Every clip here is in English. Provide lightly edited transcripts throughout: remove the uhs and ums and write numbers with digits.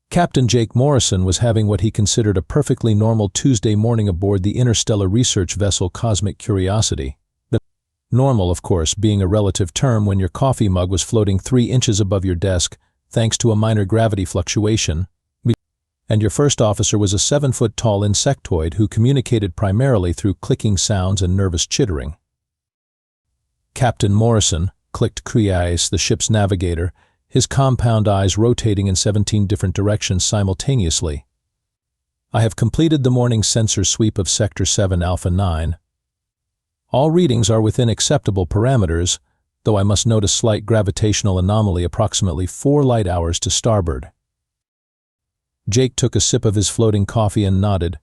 Captain Jake Morrison was having what he considered a perfectly normal Tuesday morning aboard the interstellar research vessel Cosmic Curiosity. Normal, of course, being a relative term when your coffee mug was floating 3 inches above your desk thanks to a minor gravity fluctuation, and your first officer was a 7-foot-tall insectoid who communicated primarily through clicking sounds and nervous chittering. Captain Morrison, clicked Kriais, the ship's navigator, his compound eyes rotating in 17 different directions simultaneously. I have completed the morning sensor sweep of Sector 7 Alpha 9. All readings are within acceptable parameters, though I must note a slight gravitational anomaly approximately 4 light hours to starboard. Jake took a sip of his floating coffee and nodded.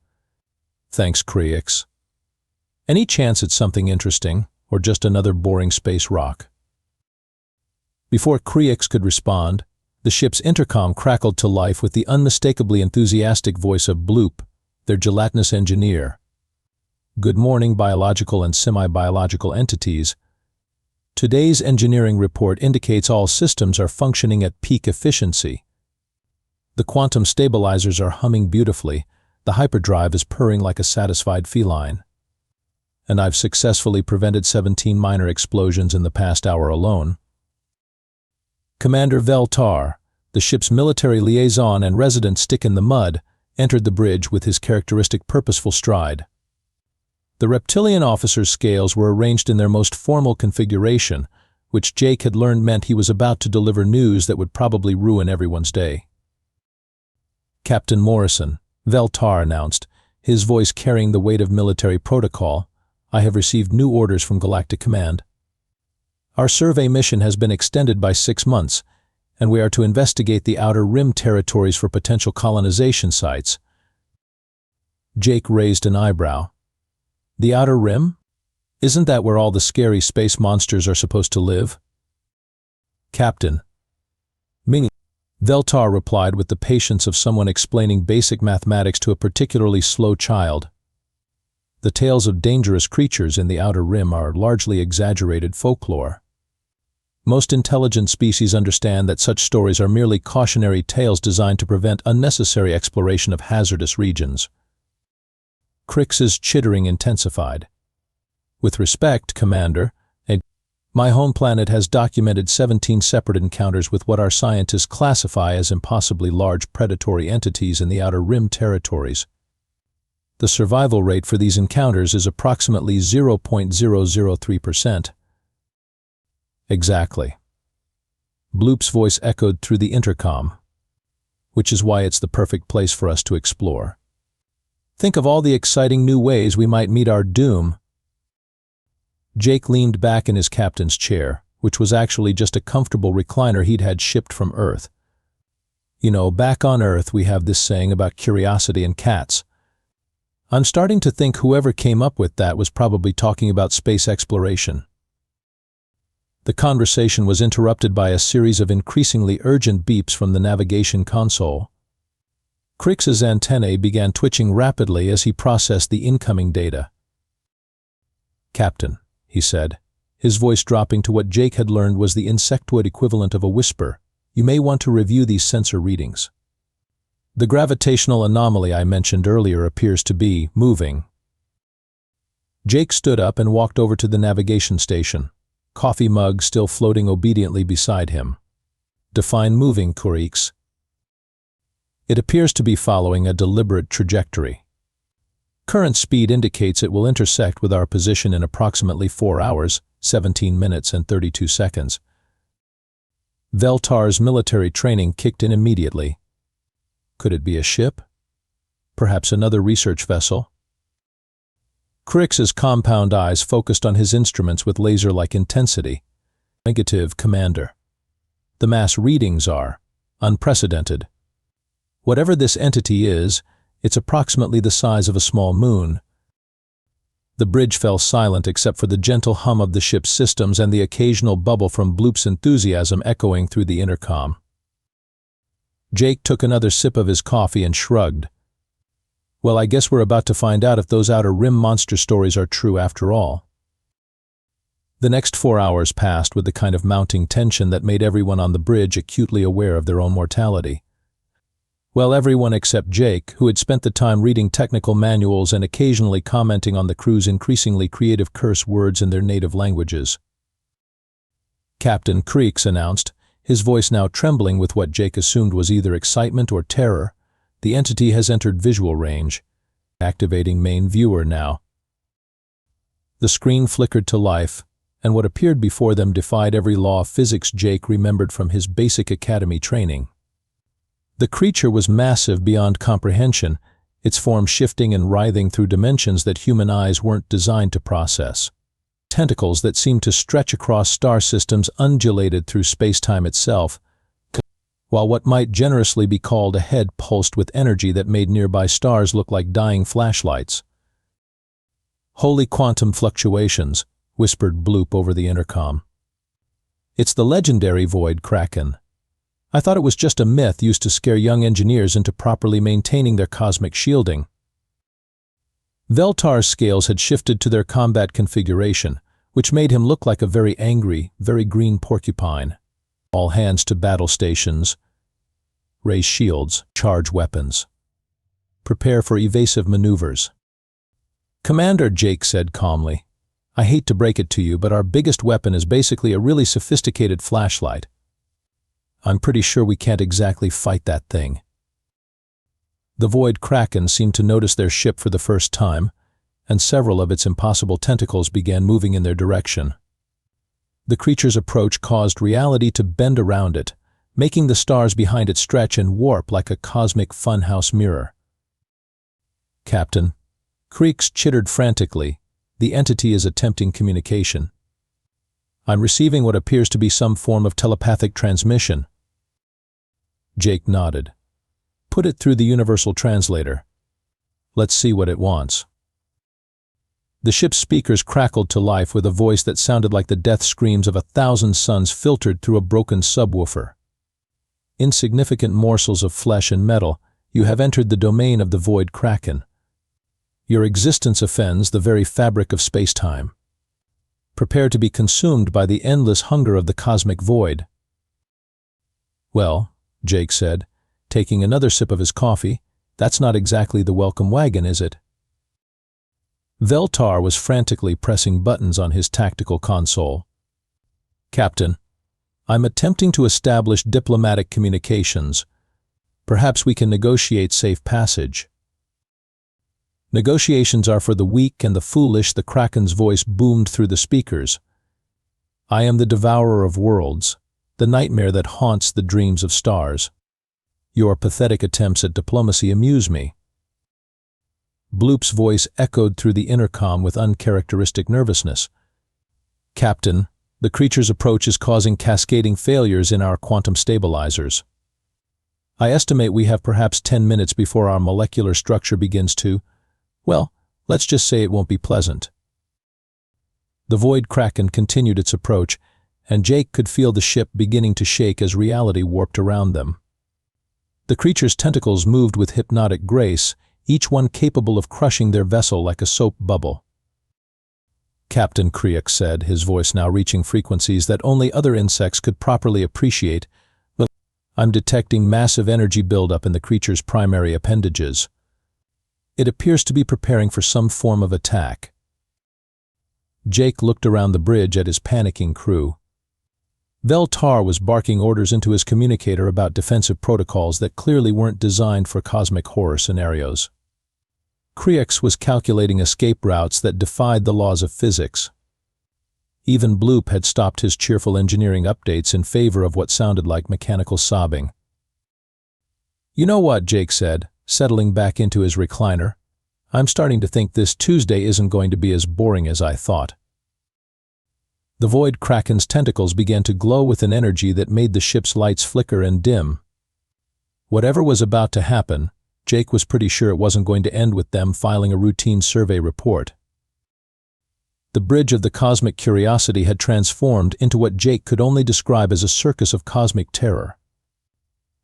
Thanks, Kriais. Any chance it's something interesting, or just another boring space rock? Before Kriais could respond, the ship's intercom crackled to life with the unmistakably enthusiastic voice of Bloop, their gelatinous engineer. Good morning, biological and semi-biological entities. Today's engineering report indicates all systems are functioning at peak efficiency. The quantum stabilizers are humming beautifully, the hyperdrive is purring like a satisfied feline. And I've successfully prevented 17 minor explosions in the past hour alone. Commander Veltar, the ship's military liaison and resident stick-in-the-mud, entered the bridge with his characteristic purposeful stride. The reptilian officer's scales were arranged in their most formal configuration, which Jake had learned meant he was about to deliver news that would probably ruin everyone's day. Captain Morrison, Veltar announced, his voice carrying the weight of military protocol, I have received new orders from Galactic Command. Our survey mission has been extended by 6 months, and we are to investigate the Outer Rim territories for potential colonization sites. Jake raised an eyebrow. The Outer Rim? Isn't that where all the scary space monsters are supposed to live? Captain. Ming. Veltar replied with the patience of someone explaining basic mathematics to a particularly slow child. The tales of dangerous creatures in the Outer Rim are largely exaggerated folklore. Most intelligent species understand that such stories are merely cautionary tales designed to prevent unnecessary exploration of hazardous regions. Kriais' chittering intensified. With respect, Commander, my home planet has documented 17 separate encounters with what our scientists classify as impossibly large predatory entities in the Outer Rim territories. The survival rate for these encounters is approximately 0.003%. Exactly. Bloop's voice echoed through the intercom, which is why it's the perfect place for us to explore. Think of all the exciting new ways we might meet our doom. Jake leaned back in his captain's chair, which was actually just a comfortable recliner he'd had shipped from Earth. You know, back on Earth we have this saying about curiosity and cats. I'm starting to think whoever came up with that was probably talking about space exploration. The conversation was interrupted by a series of increasingly urgent beeps from the navigation console. Kriais' antennae began twitching rapidly as he processed the incoming data. Captain, he said, his voice dropping to what Jake had learned was the insectoid equivalent of a whisper, you may want to review these sensor readings. The gravitational anomaly I mentioned earlier appears to be moving. Jake stood up and walked over to the navigation station, coffee mug still floating obediently beside him. Define moving, Kriais. It appears to be following a deliberate trajectory. Current speed indicates it will intersect with our position in approximately 4 hours, 17 minutes and 32 seconds. Veltar's military training kicked in immediately. Could it be a ship? Perhaps another research vessel? Kriais' compound eyes focused on his instruments with laser-like intensity. Negative, Commander. The mass readings are unprecedented. Whatever this entity is, it's approximately the size of a small moon. The bridge fell silent except for the gentle hum of the ship's systems and the occasional bubble from Bloop's enthusiasm echoing through the intercom. Jake took another sip of his coffee and shrugged. Well, I guess we're about to find out if those Outer Rim monster stories are true after all. The next 4 hours passed with the kind of mounting tension that made everyone on the bridge acutely aware of their own mortality. Well, everyone except Jake, who had spent the time reading technical manuals and occasionally commenting on the crew's increasingly creative curse words in their native languages. Captain Creeks announced, his voice now trembling with what Jake assumed was either excitement or terror. The entity has entered visual range. Activating main viewer now. The screen flickered to life, and what appeared before them defied every law of physics Jake remembered from his basic academy training. The creature was massive beyond comprehension, its form shifting and writhing through dimensions that human eyes weren't designed to process. Tentacles that seemed to stretch across star systems undulated through space-time itself, while what might generously be called a head pulsed with energy that made nearby stars look like dying flashlights. "Holy quantum fluctuations," whispered Bloop over the intercom. "It's the legendary Void Kraken. I thought it was just a myth used to scare young engineers into properly maintaining their cosmic shielding." Veltar's scales had shifted to their combat configuration, which made him look like a very angry, very green porcupine. "All hands to battle stations. Raise shields, charge weapons. Prepare for evasive maneuvers." "Commander," Jake said calmly, "I hate to break it to you, but our biggest weapon is basically a really sophisticated flashlight. I'm pretty sure we can't exactly fight that thing." The Void Kraken seemed to notice their ship for the first time, and several of its impossible tentacles began moving in their direction. The creature's approach caused reality to bend around it, making the stars behind it stretch and warp like a cosmic funhouse mirror. "Captain," Creeks chittered frantically, "the entity is attempting communication. I'm receiving what appears to be some form of telepathic transmission." Jake nodded. "Put it through the universal translator. Let's see what it wants." The ship's speakers crackled to life with a voice that sounded like the death screams of 1,000 suns filtered through a broken subwoofer. "Insignificant morsels of flesh and metal, you have entered the domain of the Void Kraken. Your existence offends the very fabric of space-time. Prepare to be consumed by the endless hunger of the cosmic void." "Well," Jake said, taking another sip of his coffee, "that's not exactly the welcome wagon, is it?" Veltar was frantically pressing buttons on his tactical console. "Captain, I'm attempting to establish diplomatic communications. Perhaps we can negotiate safe passage." "Negotiations are for the weak and the foolish," the Kraken's voice boomed through the speakers. "I am the devourer of worlds, the nightmare that haunts the dreams of stars. Your pathetic attempts at diplomacy amuse me." Bloop's voice echoed through the intercom with uncharacteristic nervousness. "Captain, the creature's approach is causing cascading failures in our quantum stabilizers. I estimate we have perhaps 10 minutes before our molecular structure begins to, well, let's just say it won't be pleasant." The Void Kraken continued its approach, and Jake could feel the ship beginning to shake as reality warped around them. The creature's tentacles moved with hypnotic grace, each one capable of crushing their vessel like a soap bubble. "Captain Creeks said, his voice now reaching frequencies that only other insects could properly appreciate, "Well, I'm detecting massive energy buildup in the creature's primary appendages. It appears to be preparing for some form of attack." Jake looked around the bridge at his panicking crew. Veltar was barking orders into his communicator about defensive protocols that clearly weren't designed for cosmic horror scenarios. Creeks was calculating escape routes that defied the laws of physics. Even Bloop had stopped his cheerful engineering updates in favor of what sounded like mechanical sobbing. "You know what," Jake said, settling back into his recliner, "I'm starting to think this Tuesday isn't going to be as boring as I thought." The Void Kraken's tentacles began to glow with an energy that made the ship's lights flicker and dim. Whatever was about to happen, Jake was pretty sure it wasn't going to end with them filing a routine survey report. The bridge of the cosmic curiosity had transformed into what Jake could only describe as a circus of cosmic terror.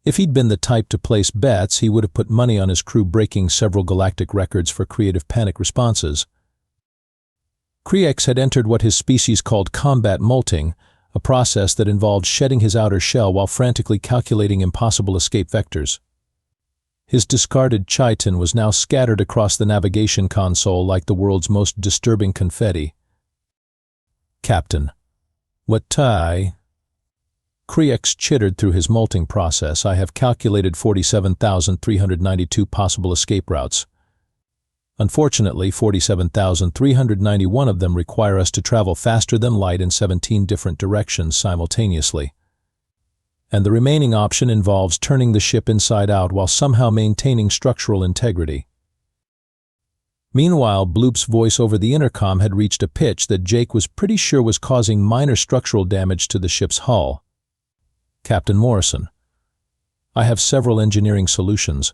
If he'd been the type to place bets, he would have put money on his crew breaking several galactic records for creative panic responses. Creeks had entered what his species called combat molting, a process that involved shedding his outer shell while frantically calculating impossible escape vectors. His discarded chai tin was now scattered across the navigation console like the world's most disturbing confetti. "Captain, what tie?" Kriex chittered through his molting process. "I have calculated 47,392 possible escape routes. Unfortunately, 47,391 of them require us to travel faster than light in 17 different directions simultaneously. And the remaining option involves turning the ship inside out while somehow maintaining structural integrity." Meanwhile, Bloop's voice over the intercom had reached a pitch that Jake was pretty sure was causing minor structural damage to the ship's hull. "Captain Morrison, I have several engineering solutions.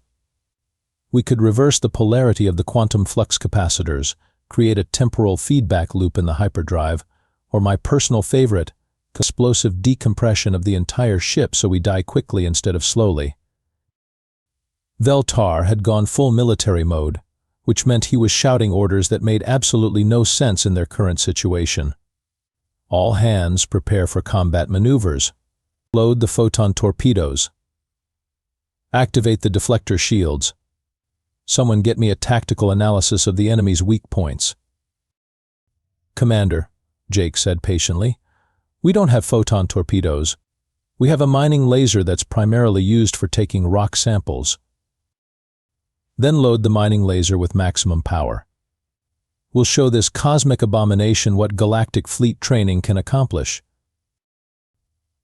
We could reverse the polarity of the quantum flux capacitors, create a temporal feedback loop in the hyperdrive, or my personal favorite, explosive decompression of the entire ship so we die quickly instead of slowly." Veltar had gone full military mode, which meant he was shouting orders that made absolutely no sense in their current situation. "All hands prepare for combat maneuvers. Load the photon torpedoes. Activate the deflector shields. Someone get me a tactical analysis of the enemy's weak points." "Commander," Jake said patiently, "we don't have photon torpedoes. We have a mining laser that's primarily used for taking rock samples." "Then load the mining laser with maximum power. We'll show this cosmic abomination what galactic fleet training can accomplish."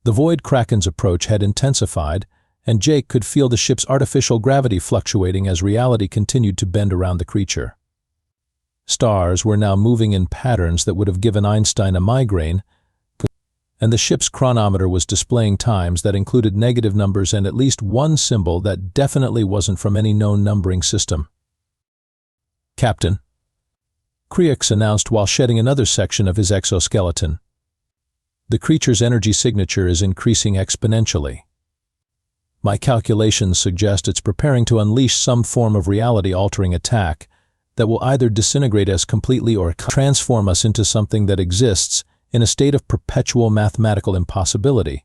The Void Kraken's approach had intensified, and Jake could feel the ship's artificial gravity fluctuating as reality continued to bend around the creature. Stars were now moving in patterns that would have given Einstein a migraine, and the ship's chronometer was displaying times that included negative numbers and at least one symbol that definitely wasn't from any known numbering system. "Captain," Kriex announced while shedding another section of his exoskeleton, "the creature's energy signature is increasing exponentially. My calculations suggest it's preparing to unleash some form of reality-altering attack that will either disintegrate us completely or transform us into something that exists in a state of perpetual mathematical impossibility."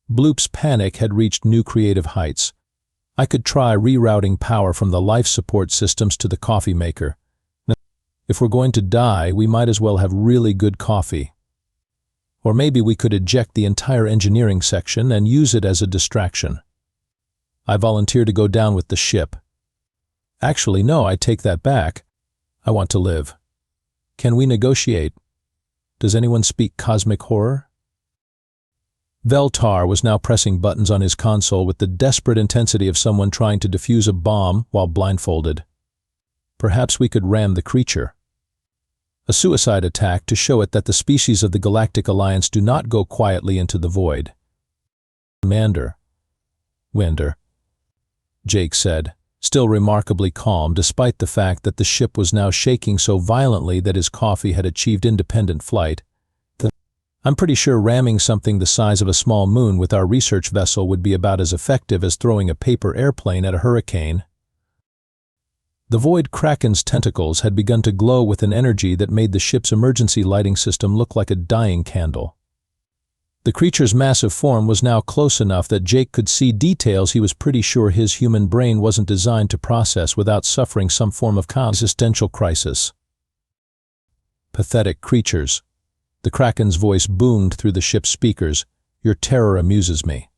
Bloop's panic had reached new creative heights. "I could try rerouting power from the life support systems to the coffee maker. If we're going to die, we might as well have really good coffee. Or maybe we could eject the entire engineering section and use it as a distraction. I volunteer to go down with the ship. Actually, no, I take that back. I want to live. Can we negotiate? Does anyone speak cosmic horror?" Veltar was now pressing buttons on his console with the desperate intensity of someone trying to defuse a bomb while blindfolded. "Perhaps we could ram the creature. A suicide attack to show it that the species of the Galactic Alliance do not go quietly into the void." "Commander, Winder," Jake said, still remarkably calm despite the fact that the ship was now shaking so violently that his coffee had achieved independent flight. "I'm pretty sure ramming something the size of a small moon with our research vessel would be about as effective as throwing a paper airplane at a hurricane." The Void Kraken's tentacles had begun to glow with an energy that made the ship's emergency lighting system look like a dying candle. The creature's massive form was now close enough that Jake could see details he was pretty sure his human brain wasn't designed to process without suffering some form of existential crisis. "Pathetic creatures," the Kraken's voice boomed through the ship's speakers, "your terror amuses me.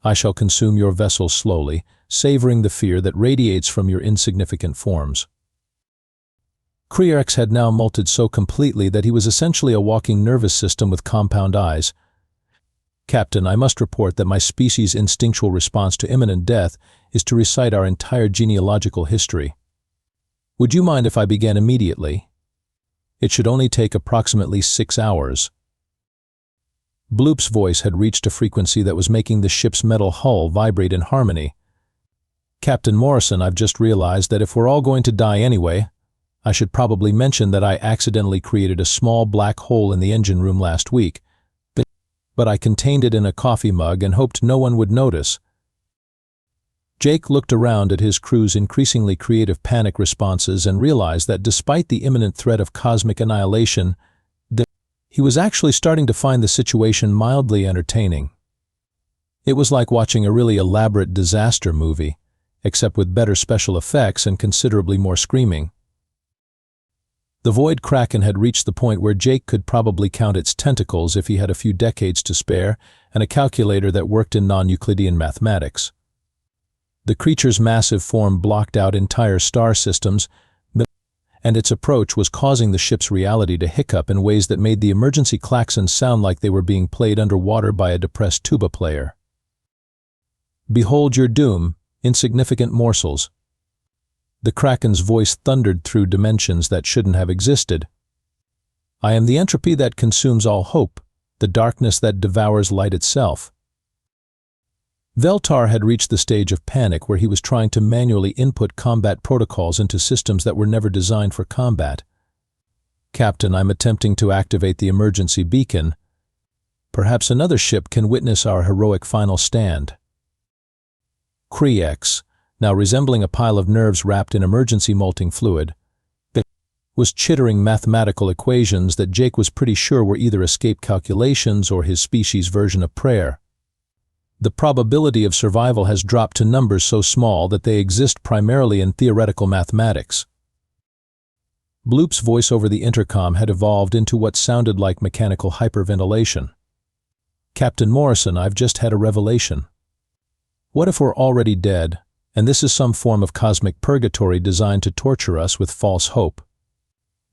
I shall consume your vessel slowly, savoring the fear that radiates from your insignificant forms." Kriex had now molted so completely that he was essentially a walking nervous system with compound eyes. "Captain, I must report that my species' instinctual response to imminent death is to recite our entire genealogical history. Would you mind if I began immediately? It should only take approximately 6 hours." Bloop's voice had reached a frequency that was making the ship's metal hull vibrate in harmony. "Captain Morrison, I've just realized that if we're all going to die anyway, I should probably mention that I accidentally created a small black hole in the engine room last week, but I contained it in a coffee mug and hoped no one would notice." Jake looked around at his crew's increasingly creative panic responses and realized that despite the imminent threat of cosmic annihilation, he was actually starting to find the situation mildly entertaining. It was like watching a really elaborate disaster movie, except with better special effects and considerably more screaming. The Void Kraken had reached the point where Jake could probably count its tentacles if he had a few decades to spare and a calculator that worked in non-Euclidean mathematics. The creature's massive form blocked out entire star systems, and its approach was causing the ship's reality to hiccup in ways that made the emergency klaxons sound like they were being played underwater by a depressed tuba player. "Behold your doom, insignificant morsels." The Kraken's voice thundered through dimensions that shouldn't have existed. "I am the entropy that consumes all hope, the darkness that devours light itself." Veltar had reached the stage of panic where he was trying to manually input combat protocols into systems that were never designed for combat. "Captain, I'm attempting to activate the emergency beacon. Perhaps another ship can witness our heroic final stand." Kriex, now resembling a pile of nerves wrapped in emergency molting fluid, was chittering mathematical equations that Jake was pretty sure were either escape calculations or his species' version of prayer. The probability of survival has dropped to numbers so small that they exist primarily in theoretical mathematics. Bloop's voice over the intercom had evolved into what sounded like mechanical hyperventilation. "Captain Morrison, I've just had a revelation. What if we're already dead, and this is some form of cosmic purgatory designed to torture us with false hope?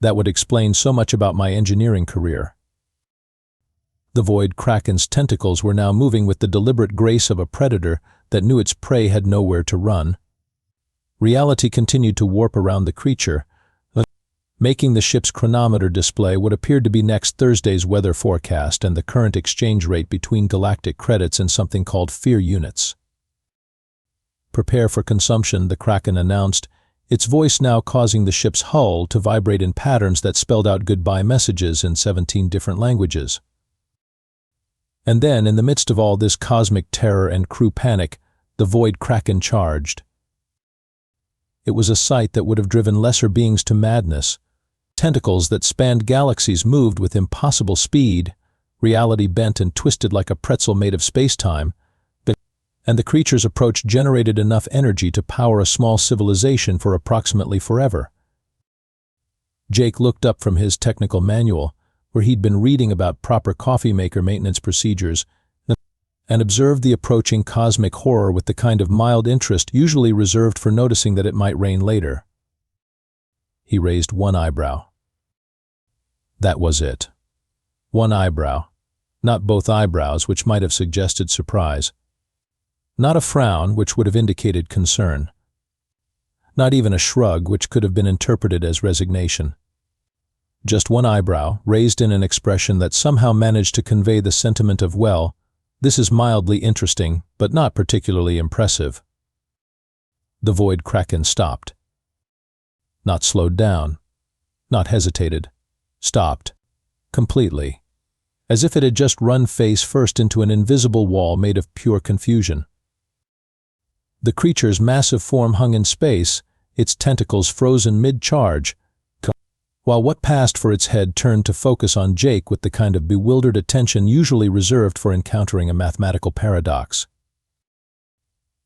That would explain so much about my engineering career." The Void Kraken's tentacles were now moving with the deliberate grace of a predator that knew its prey had nowhere to run. Reality continued to warp around the creature, making the ship's chronometer display what appeared to be next Thursday's weather forecast and the current exchange rate between galactic credits and something called fear units. "Prepare for consumption," the Kraken announced, its voice now causing the ship's hull to vibrate in patterns that spelled out goodbye messages in 17 different languages. And then, in the midst of all this cosmic terror and crew panic, the Void Kraken charged. It was a sight that would have driven lesser beings to madness. Tentacles that spanned galaxies moved with impossible speed, reality bent and twisted like a pretzel made of space-time, and the creature's approach generated enough energy to power a small civilization for approximately forever. Jake looked up from his technical manual, where he'd been reading about proper coffee maker maintenance procedures, and observed the approaching cosmic horror with the kind of mild interest usually reserved for noticing that it might rain later. He raised one eyebrow. That was it. One eyebrow, not both eyebrows, which might have suggested surprise. Not a frown, which would have indicated concern. Not even a shrug, which could have been interpreted as resignation. Just one eyebrow, raised in an expression that somehow managed to convey the sentiment of, well, this is mildly interesting, but not particularly impressive. The Void Kraken stopped. Not slowed down. Not hesitated. Stopped. Completely. As if it had just run face first into an invisible wall made of pure confusion. The creature's massive form hung in space, its tentacles frozen mid-charge, while what passed for its head turned to focus on Jake with the kind of bewildered attention usually reserved for encountering a mathematical paradox.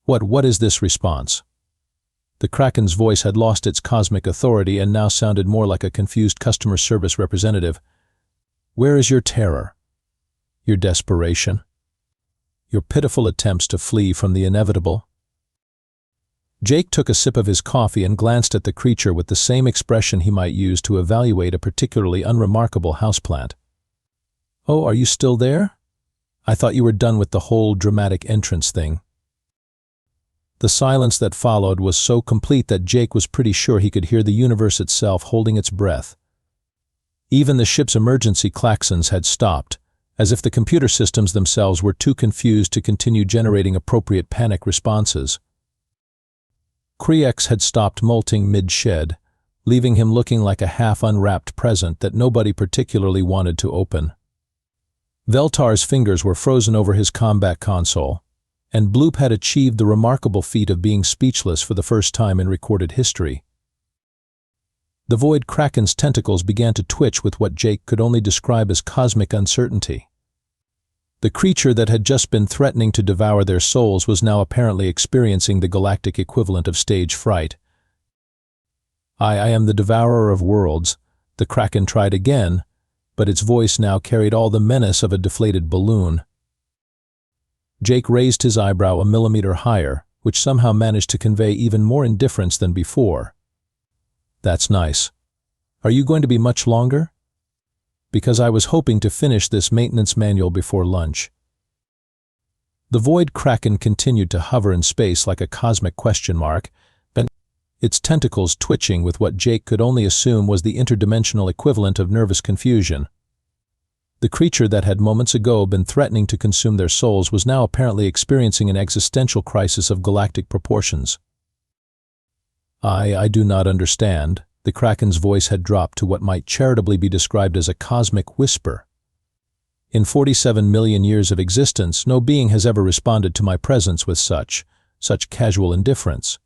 What is this response?" The Kraken's voice had lost its cosmic authority and now sounded more like a confused customer service representative. "Where is your terror? Your desperation? Your pitiful attempts to flee from the inevitable?" Jake took a sip of his coffee and glanced at the creature with the same expression he might use to evaluate a particularly unremarkable houseplant. "Oh, are you still there? I thought you were done with the whole dramatic entrance thing." The silence that followed was so complete that Jake was pretty sure he could hear the universe itself holding its breath. Even the ship's emergency klaxons had stopped, as if the computer systems themselves were too confused to continue generating appropriate panic responses. Kriex had stopped molting mid-shed, leaving him looking like a half-unwrapped present that nobody particularly wanted to open. Veltar's fingers were frozen over his combat console, and Bloop had achieved the remarkable feat of being speechless for the first time in recorded history. The Void Kraken's tentacles began to twitch with what Jake could only describe as cosmic uncertainty. The creature that had just been threatening to devour their souls was now apparently experiencing the galactic equivalent of stage fright. I am the devourer of worlds, the Kraken tried again, but its voice now carried all the menace of a deflated balloon. Jake raised his eyebrow a millimeter higher, which somehow managed to convey even more indifference than before. That's nice. Are you going to be much longer? Because I was hoping to finish this maintenance manual before lunch. The void Kraken continued to hover in space like a cosmic question mark, its tentacles twitching with what Jake could only assume was the interdimensional equivalent of nervous confusion. The creature that had moments ago been threatening to consume their souls was now apparently experiencing an existential crisis of galactic proportions. I do not understand. The Kraken's voice had dropped to what might charitably be described as a cosmic whisper. In 47 million years of existence, no being has ever responded to my presence with such casual indifference.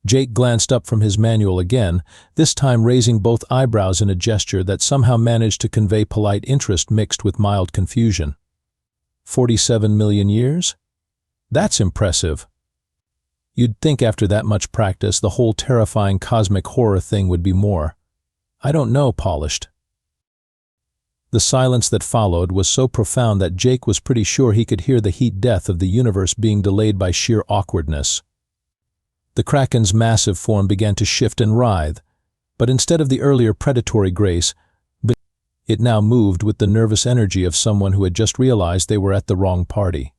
Jake glanced up from his manual again, this time raising both eyebrows in a gesture that somehow managed to convey polite interest mixed with mild confusion. 47 million years? That's impressive. You'd think after that much practice, the whole terrifying cosmic horror thing would be more, I don't know, polished. The silence that followed was so profound that Jake was pretty sure he could hear the heat death of the universe being delayed by sheer awkwardness. The Kraken's massive form began to shift and writhe, but instead of the earlier predatory grace, it now moved with the nervous energy of someone who had just realized they were at the wrong party.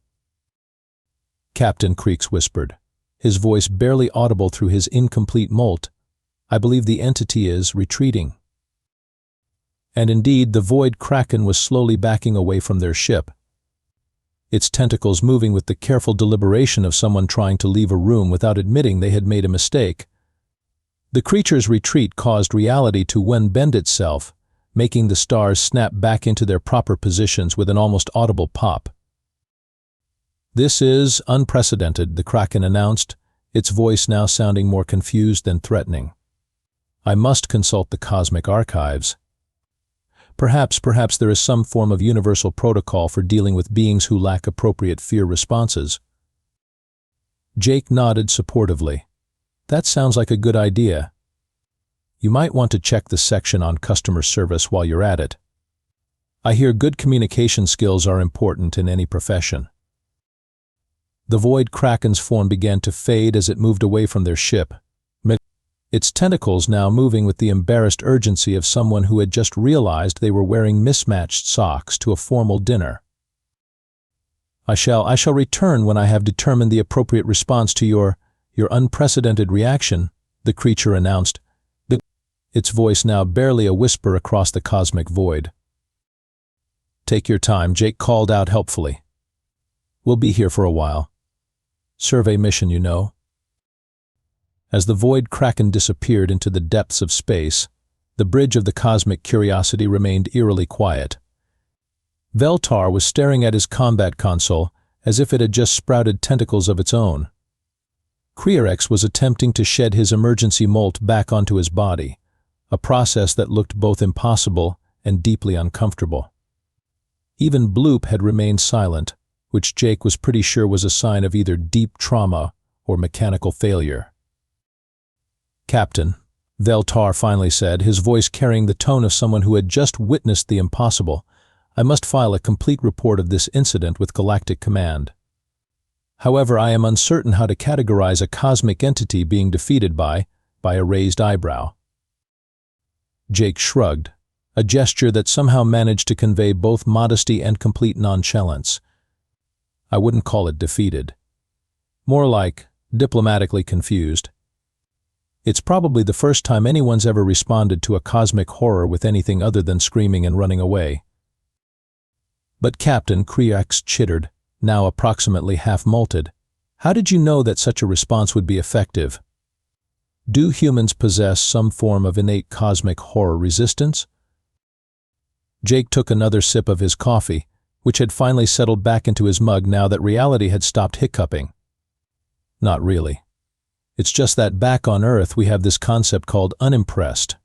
Captain Creeks whispered, his voice barely audible through his incomplete molt, I believe the entity is retreating. And indeed, the void Kraken was slowly backing away from their ship, its tentacles moving with the careful deliberation of someone trying to leave a room without admitting they had made a mistake. The creature's retreat caused reality to bend itself, making the stars snap back into their proper positions with an almost audible pop. This is unprecedented, the Kraken announced, its voice now sounding more confused than threatening. I must consult the cosmic archives. Perhaps there is some form of universal protocol for dealing with beings who lack appropriate fear responses. Jake nodded supportively. That sounds like a good idea. You might want to check the section on customer service while you're at it. I hear good communication skills are important in any profession. The void Kraken's form began to fade as it moved away from their ship, its tentacles now moving with the embarrassed urgency of someone who had just realized they were wearing mismatched socks to a formal dinner. I shall return when I have determined the appropriate response to your unprecedented reaction, the creature announced, its voice now barely a whisper across the cosmic void. Take your time, Jake called out helpfully. We'll be here for a while. Survey mission, you know. As the void Kraken disappeared into the depths of space, the bridge of the cosmic curiosity remained eerily quiet. Veltar was staring at his combat console as if it had just sprouted tentacles of its own. Kreerex was attempting to shed his emergency molt back onto his body, a process that looked both impossible and deeply uncomfortable. Even Bloop had remained silent, which Jake was pretty sure was a sign of either deep trauma or mechanical failure. Captain, Veltar finally said, his voice carrying the tone of someone who had just witnessed the impossible, I must file a complete report of this incident with Galactic Command. However, I am uncertain how to categorize a cosmic entity being defeated by a raised eyebrow. Jake shrugged, a gesture that somehow managed to convey both modesty and complete nonchalance. I wouldn't call it defeated. More like diplomatically confused. It's probably the first time anyone's ever responded to a cosmic horror with anything other than screaming and running away. But Captain, Kreerex chittered, now approximately half-molted. How did you know that such a response would be effective? Do humans possess some form of innate cosmic horror resistance? Jake took another sip of his coffee, which had finally settled back into his mug now that reality had stopped hiccuping. Not really. It's just that back on Earth we have this concept called unimpressed.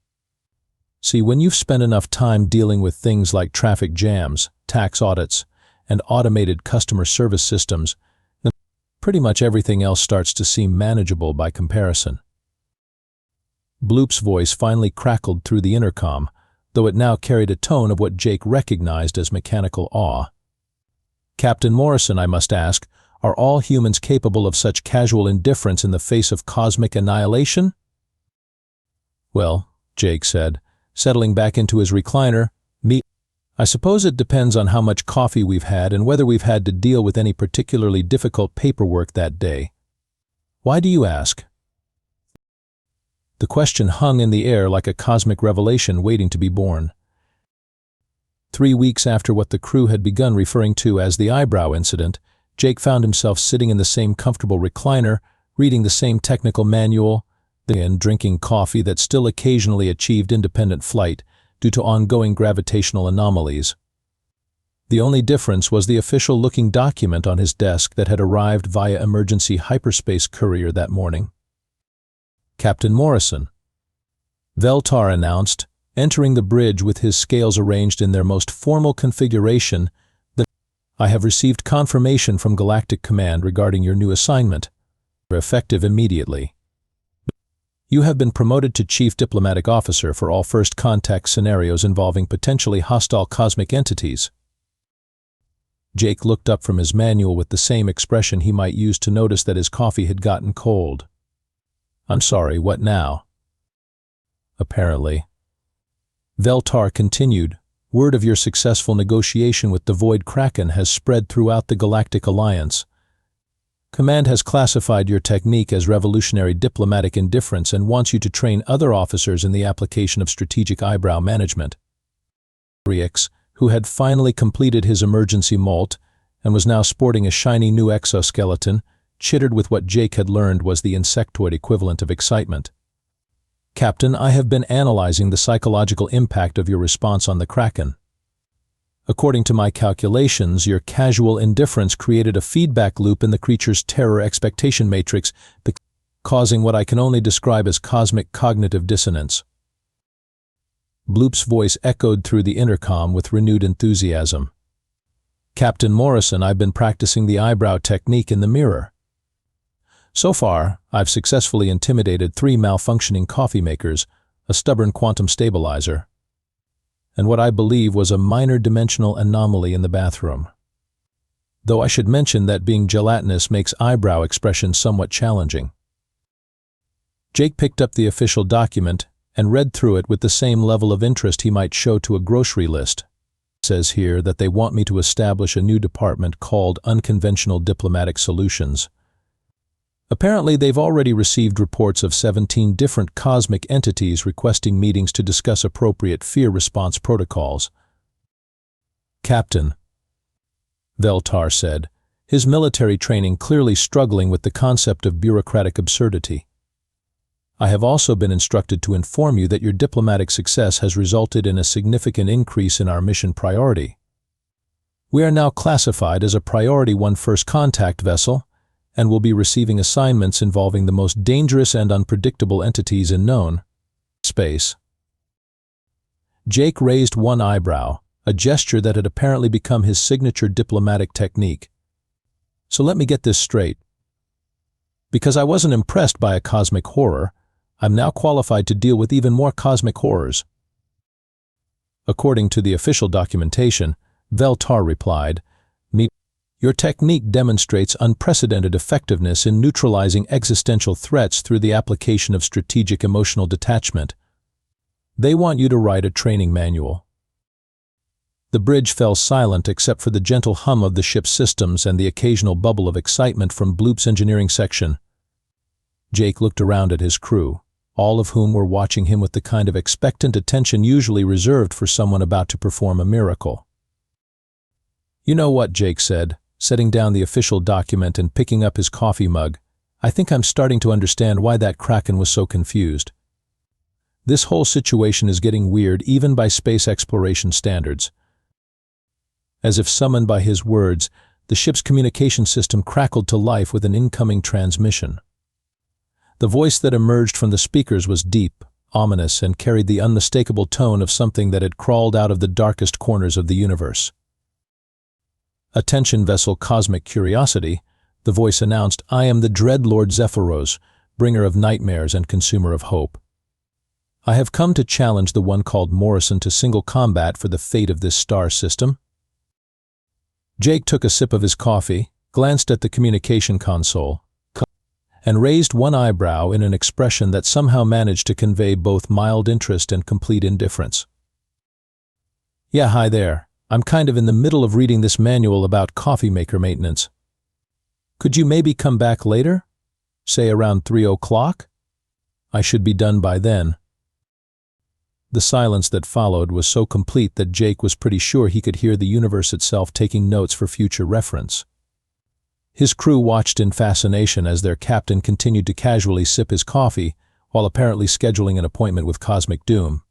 See, when you've spent enough time dealing with things like traffic jams, tax audits, and automated customer service systems, then pretty much everything else starts to seem manageable by comparison. Bloop's voice finally crackled through the intercom, though it now carried a tone of what Jake recognized as mechanical awe. "Captain Morrison, I must ask, are all humans capable of such casual indifference in the face of cosmic annihilation?" "Well," Jake said, settling back into his recliner, "I suppose it depends on how much coffee we've had and whether we've had to deal with any particularly difficult paperwork that day. Why do you ask?" The question hung in the air like a cosmic revelation waiting to be born. 3 weeks after what the crew had begun referring to as the Eyebrow incident, Jake found himself sitting in the same comfortable recliner, reading the same technical manual, and drinking coffee that still occasionally achieved independent flight due to ongoing gravitational anomalies. The only difference was the official-looking document on his desk that had arrived via emergency hyperspace courier that morning. "Captain Morrison," Veltar announced, entering the bridge with his scales arranged in their most formal configuration, "I have received confirmation from Galactic Command regarding your new assignment. Effective immediately. You have been promoted to Chief Diplomatic Officer for all first contact scenarios involving potentially hostile cosmic entities." Jake looked up from his manual with the same expression he might use to notice that his coffee had gotten cold. "I'm sorry, what now?" "Apparently," Veltar continued, "word of your successful negotiation with the Void Kraken has spread throughout the Galactic Alliance. Command has classified your technique as revolutionary diplomatic indifference and wants you to train other officers in the application of strategic eyebrow management." Rix, who had finally completed his emergency molt and was now sporting a shiny new exoskeleton, chittered with what Jake had learned was the insectoid equivalent of excitement. "Captain, I have been analyzing the psychological impact of your response on the Kraken. According to my calculations, your casual indifference created a feedback loop in the creature's terror expectation matrix, causing what I can only describe as cosmic cognitive dissonance." Bloop's voice echoed through the intercom with renewed enthusiasm. "Captain Morrison, I've been practicing the eyebrow technique in the mirror. So far, I've successfully intimidated 3 malfunctioning coffee makers, a stubborn quantum stabilizer, and what I believe was a minor dimensional anomaly in the bathroom. Though I should mention that being gelatinous makes eyebrow expression somewhat challenging." Jake picked up the official document and read through it with the same level of interest he might show to a grocery list. It says here that they want me to establish a new department called Unconventional Diplomatic Solutions. Apparently, they've already received reports of 17 different cosmic entities requesting meetings to discuss appropriate fear response protocols. "Captain," Veltar said, his military training clearly struggling with the concept of bureaucratic absurdity, "I have also been instructed to inform you that your diplomatic success has resulted in a significant increase in our mission priority. We are now classified as a Priority 1 First Contact vessel, and will be receiving assignments involving the most dangerous and unpredictable entities in known space." Jake raised one eyebrow, a gesture that had apparently become his signature diplomatic technique. "So let me get this straight. Because I wasn't impressed by a cosmic horror, I'm now qualified to deal with even more cosmic horrors." According to the official documentation, Veltar replied, "Your technique demonstrates unprecedented effectiveness in neutralizing existential threats through the application of strategic emotional detachment. They want you to write a training manual." The bridge fell silent except for the gentle hum of the ship's systems and the occasional bubble of excitement from Bloop's engineering section. Jake looked around at his crew, all of whom were watching him with the kind of expectant attention usually reserved for someone about to perform a miracle. "You know what," Jake said, setting down the official document and picking up his coffee mug, "I think I'm starting to understand why that Kraken was so confused. This whole situation is getting weird even by space exploration standards." As if summoned by his words, the ship's communication system crackled to life with an incoming transmission. The voice that emerged from the speakers was deep, ominous, and carried the unmistakable tone of something that had crawled out of the darkest corners of the universe. "Attention vessel Cosmic Curiosity," the voice announced, "I am the dread Lord Zephyros, bringer of nightmares and consumer of hope. I have come to challenge the one called Morrison to single combat for the fate of this star system." Jake took a sip of his coffee, glanced at the communication console, and raised one eyebrow in an expression that somehow managed to convey both mild interest and complete indifference. "Yeah, hi there. I'm kind of in the middle of reading this manual about coffee maker maintenance. Could you maybe come back later? Say around 3 o'clock? I should be done by then." The silence that followed was so complete that Jake was pretty sure he could hear the universe itself taking notes for future reference. His crew watched in fascination as their captain continued to casually sip his coffee while apparently scheduling an appointment with Cosmic Doom.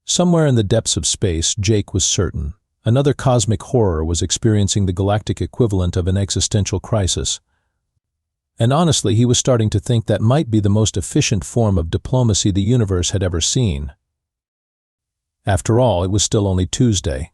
Somewhere in the depths of space, Jake was certain, another cosmic horror was experiencing the galactic equivalent of an existential crisis. And honestly, he was starting to think that might be the most efficient form of diplomacy the universe had ever seen. After all, it was still only Tuesday.